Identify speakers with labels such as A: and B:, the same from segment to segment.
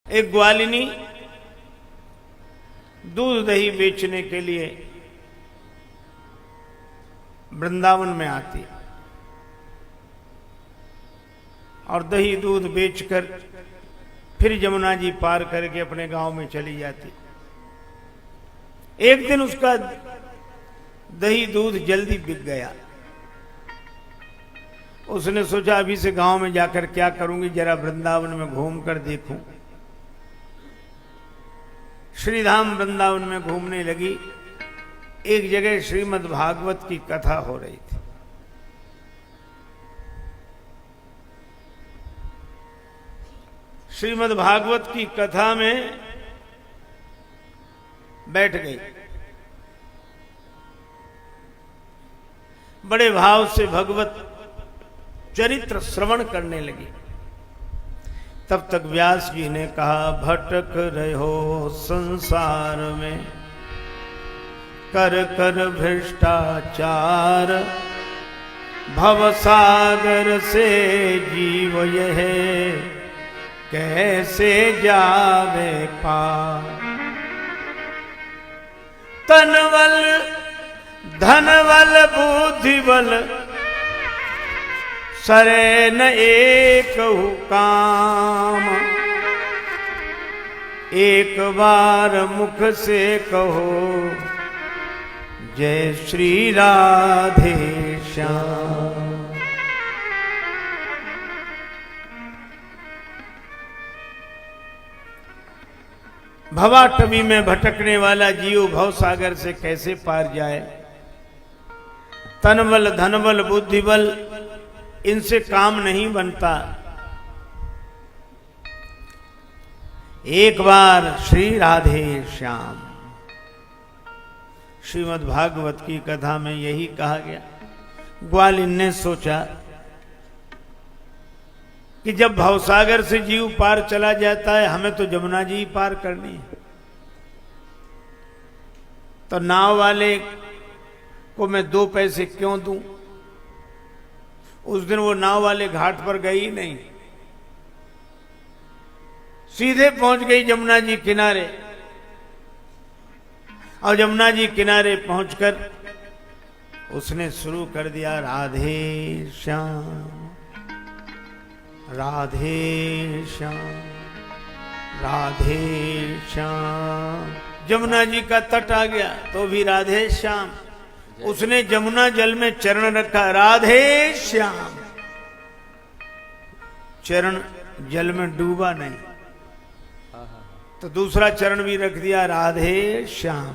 A: एक ग्वालिनी दूध दही बेचने के लिए वृंदावन में आती और दही दूध बेचकर फिर जमुना जी पार करके अपने गांव में चली जाती। एक दिन उसका दही दूध जल्दी बिक गया। उसने सोचा अभी से गांव में जाकर क्या करूंगी, जरा वृंदावन में घूम कर देखूं। श्रीधाम वृंदावन में घूमने लगी। एक जगह श्रीमद् भागवत की कथा हो रही थी। श्रीमद् भागवत की कथा में बैठ गई। बड़े भाव से भगवत चरित्र श्रवण करने लगी। तब तक व्यास जी ने कहा, भटक रहे हो संसार में, कर कर भ्रष्टाचार, भवसागर से जीव यह कैसे जावे पार। तनवल धनवल बुद्धिबल, सरे न एक काम। एक बार मुख से कहो, जय श्री राधे श्याम। भवाटवी में भटकने वाला जीव भवसागर से कैसे पार जाए। तनबल धनबल बुद्धिबल इनसे काम नहीं बनता। एक बार श्री राधे श्याम। श्रीमद् भागवत की कथा में यही कहा गया। ग्वालिन ने सोचा कि जब भवसागर से जीव पार चला जाता है, हमें तो जमुना जी पार करनी है, तो नाव वाले को मैं 2 पैसे क्यों दूं। उस दिन वो नाव वाले घाट पर गई नहीं, सीधे पहुंच गई जमुना जी किनारे। और जमुना जी किनारे पहुंचकर उसने शुरू कर दिया, राधे श्याम राधे श्याम राधे श्याम। जमुना जी का तट आ गया तो भी राधे श्याम। उसने जमुना जल में चरण रखा, राधे श्याम। चरण जल में डूबा नहीं, तो दूसरा चरण भी रख दिया, राधे श्याम।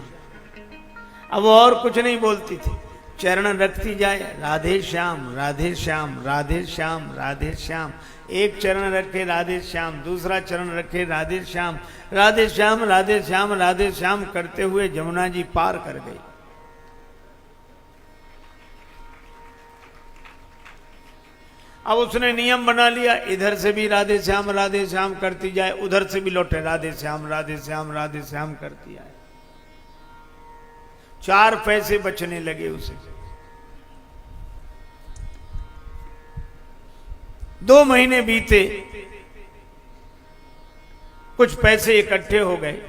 A: अब और कुछ नहीं बोलती थी, चरण रखती जाए, राधे श्याम राधे श्याम राधे श्याम राधे श्याम। एक चरण रखे राधे श्याम, दूसरा चरण रखे राधे श्याम, राधे श्याम राधे श्याम राधे श्याम करते हुए जमुना जी पार कर गई। अब उसने नियम बना लिया, इधर से भी राधे श्याम करती जाए, उधर से भी लौटे राधे श्याम राधे श्याम करती आए। 4 पैसे बचने लगे उसे। 2 महीने बीते, कुछ पैसे इकट्ठे हो गए।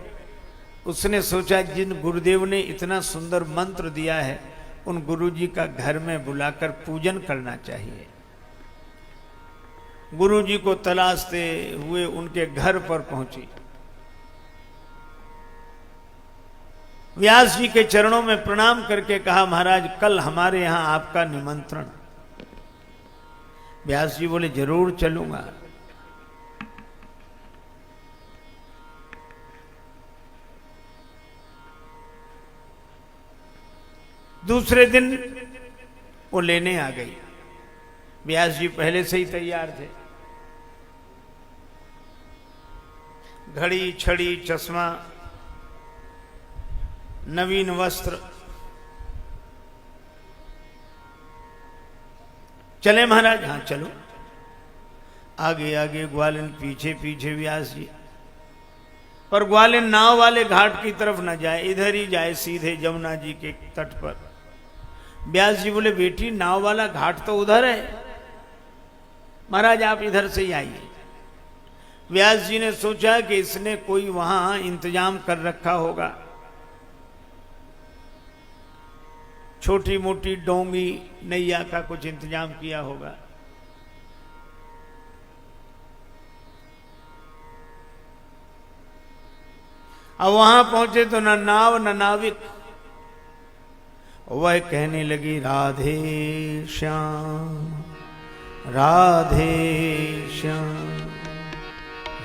A: उसने सोचा, जिन गुरुदेव ने इतना सुंदर मंत्र दिया है, उन गुरुजी का घर में बुलाकर पूजन करना चाहिए। गुरुजी को तलाशते हुए उनके घर पर पहुंची। व्यास जी के चरणों में प्रणाम करके कहा, महाराज कल हमारे यहां आपका निमंत्रण। व्यास जी बोले, जरूर चलूंगा। दूसरे दिन वो लेने आ गई। व्यास जी पहले से ही तैयार थे। घड़ी छड़ी चश्मा, नवीन वस्त्र। चले महाराज? हाँ चलो। आगे आगे ग्वालिन, पीछे पीछे व्यास जी। पर ग्वालिन नाव वाले घाट की तरफ न जाए, इधर ही जाए सीधे जमुना जी के तट पर। व्यास जी बोले, बेटी नाव वाला घाट तो उधर है, महाराज आप इधर से ही आइए। व्यास जी ने सोचा कि इसने कोई वहां इंतजाम कर रखा होगा, छोटी मोटी डोंगी नैया का कुछ इंतजाम किया होगा। अब वहां पहुंचे तो न नाव न नाविक। वह कहने लगी राधे श्याम राधे श्याम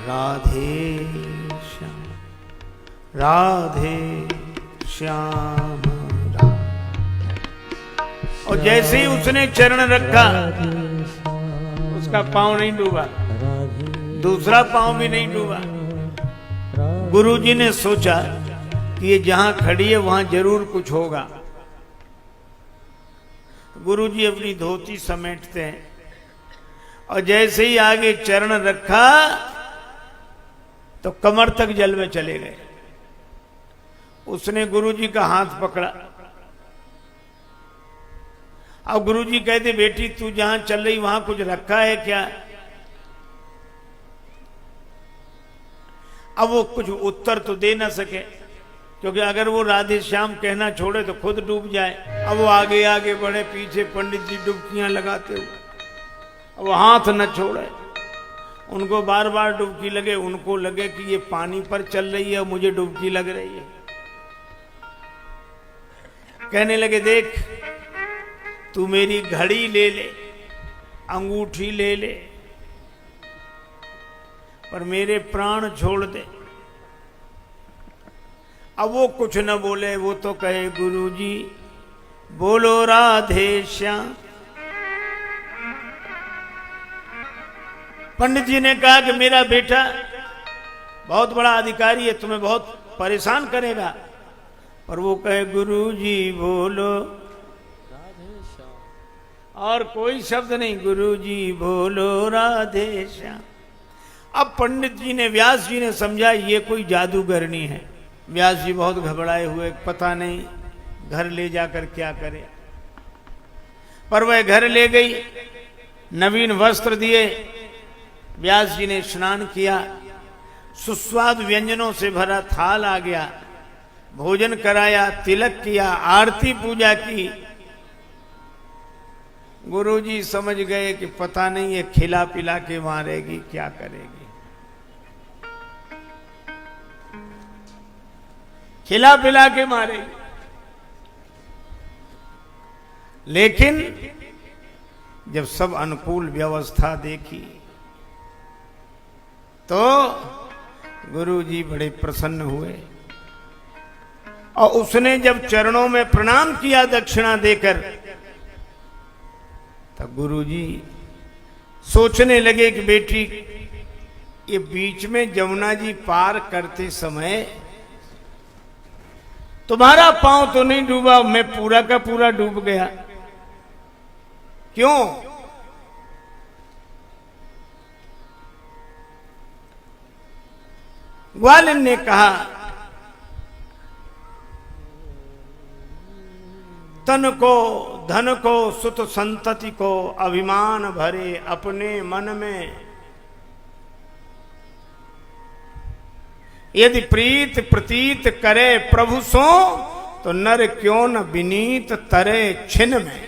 A: राधे श्याम राधे श्याम। और जैसे ही उसने चरण रखा उसका पांव नहीं डूबा, दूसरा पांव भी नहीं डूबा। गुरुजी ने सोचा कि ये जहां खड़ी है वहां जरूर कुछ होगा। गुरुजी अपनी धोती समेटते हैं और जैसे ही आगे चरण रखा तो कमर तक जल में चले गए। उसने गुरुजी का हाथ पकड़ा। अब गुरुजी कहते बेटी तू जहां चल रही वहां कुछ रखा है क्या? अब वो कुछ उत्तर तो दे ना सके, क्योंकि अगर वो राधे श्याम कहना छोड़े तो खुद डूब जाए। अब वो आगे आगे बढ़े, पीछे पंडित जी डुबकियां लगाते हुए, अब वो हाथ न छोड़े। उनको बार बार डुबकी लगे, उनको लगे कि ये पानी पर चल रही है, मुझे डुबकी लग रही है। कहने लगे देख तू मेरी घड़ी ले ले, अंगूठी ले ले, पर मेरे प्राण छोड़ दे। अब वो कुछ न बोले, वो तो कहे गुरुजी बोलो राधे श्याम। पंडित जी ने कहा कि मेरा बेटा बहुत बड़ा अधिकारी है, तुम्हें बहुत परेशान करेगा, पर वो कहे गुरुजी बोलो राधे श्याम, और कोई शब्द नहीं, गुरुजी बोलो राधे श्याम। अब पंडित जी ने, व्यास जी ने समझा ये कोई जादूगरनी है। व्यास जी बहुत घबराए हुए, पता नहीं घर ले जाकर क्या करे। पर वह घर ले गई, नवीन वस्त्र दिए, व्यास जी ने स्नान किया, सुस्वाद व्यंजनों से भरा थाल आ गया, भोजन कराया, तिलक किया, आरती पूजा की। गुरुजी समझ गए कि पता नहीं ये खिला पिला के मारेगी, क्या करेगी। खिला पिला के मारेगी। लेकिन जब सब अनुकूल व्यवस्था देखी तो गुरुजी बड़े प्रसन्न हुए और उसने जब चरणों में प्रणाम किया दक्षिणा देकर, तब गुरुजी सोचने लगे कि बेटी ये बीच में जमुना जी पार करते समय तुम्हारा पांव तो नहीं डूबा, मैं पूरा का पूरा डूब गया। क्यों? ग्वालिन ने कहा तन को धन को सुत संतति को अभिमान भरे अपने मन में, यदि प्रीत प्रतीत करे प्रभु सो तो नर क्यों न विनीत तरे छिन में।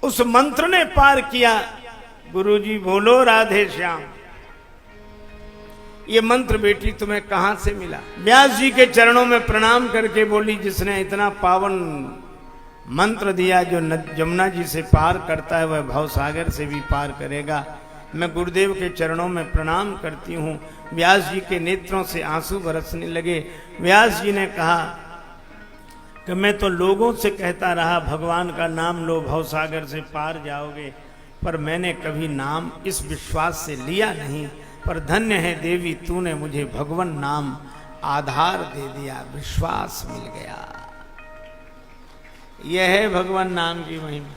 A: उस मंत्र ने पार किया। गुरुजी बोलो राधे श्याम। ये मंत्र बेटी तुम्हें कहां से मिला? व्यास जी के चरणों में प्रणाम करके बोली जिसने इतना पावन मंत्र दिया जो जमुना जी से पार करता है वह भवसागर से भी पार करेगा। मैं गुरुदेव के चरणों में प्रणाम करती हूँ। व्यास जी के नेत्रों से आंसू बरसने लगे। व्यास जी ने कहा कि मैं तो लोगों से कहता रहा भगवान का नाम लो भवसागर से पार जाओगे, पर मैंने कभी नाम इस विश्वास से लिया नहीं। पर धन्य है देवी तूने मुझे भगवान नाम आधार दे दिया, विश्वास मिल गया। यह है भगवान नाम की महिमा।